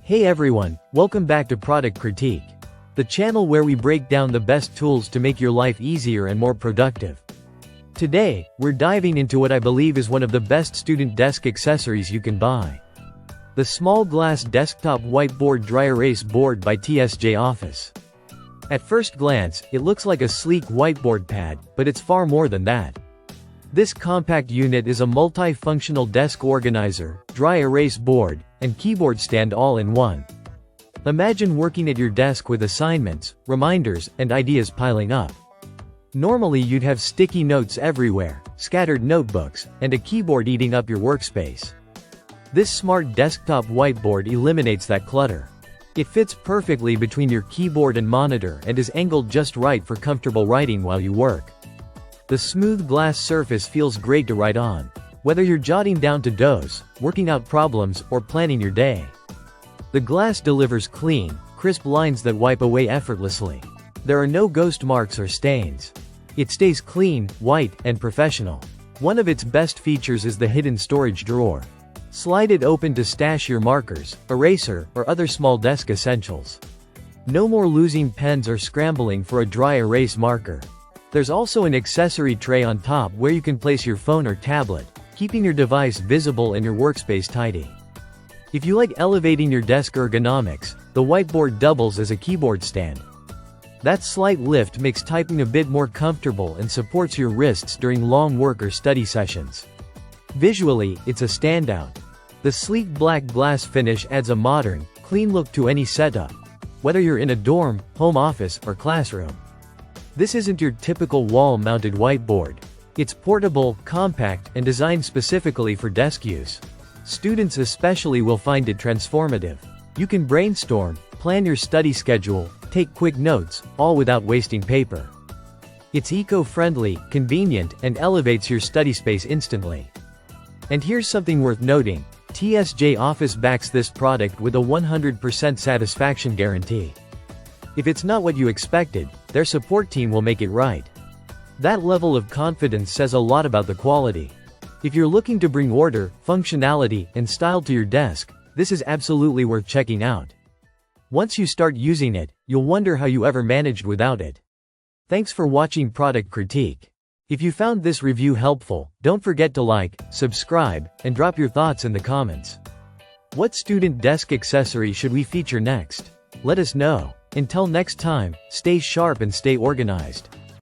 Hey everyone, welcome back to Product Critique, the channel where we break down the best tools to make your life easier and more productive. Today, we're diving into what I believe is one of the best student desk accessories you can buy. The small glass desktop whiteboard dry erase board by TSJ Office. At first glance, it looks like a sleek whiteboard pad, but it's far more than that. This compact unit is a multi-functional desk organizer, dry erase board, and keyboard stand all in one. Imagine working at your desk with assignments, reminders, and ideas piling up. Normally you'd have sticky notes everywhere, scattered notebooks, and a keyboard eating up your workspace. This smart desktop whiteboard eliminates that clutter. It fits perfectly between your keyboard and monitor and is angled just right for comfortable writing while you work. The smooth glass surface feels great to write on, whether you're jotting down to-dos, working out problems, or planning your day. The glass delivers clean, crisp lines that wipe away effortlessly. There are no ghost marks or stains. It stays clean, white, and professional. One of its best features is the hidden storage drawer. Slide it open to stash your markers, eraser, or other small desk essentials. No more losing pens or scrambling for a dry erase marker. There's also an accessory tray on top where you can place your phone or tablet, keeping your device visible and your workspace tidy. If you like elevating your desk ergonomics, the whiteboard doubles as a keyboard stand. That slight lift makes typing a bit more comfortable and supports your wrists during long work or study sessions. Visually, it's a standout. The sleek black glass finish adds a modern, clean look to any setup, whether you're in a dorm, home office, or classroom. This isn't your typical wall-mounted whiteboard. It's portable, compact, and designed specifically for desk use. Students especially will find it transformative. You can brainstorm, plan your study schedule, take quick notes, all without wasting paper. It's eco-friendly, convenient, and elevates your study space instantly. And here's something worth noting. TSJ Office backs this product with a 100% satisfaction guarantee. If it's not what you expected, their support team will make it right. That level of confidence says a lot about the quality. If you're looking to bring order, functionality, and style to your desk, this is absolutely worth checking out. Once you start using it, you'll wonder how you ever managed without it. Thanks for watching Product Critique. If you found this review helpful, don't forget to like, subscribe, and drop your thoughts in the comments. What student desk accessory should we feature next? Let us know. Until next time, stay sharp and stay organized.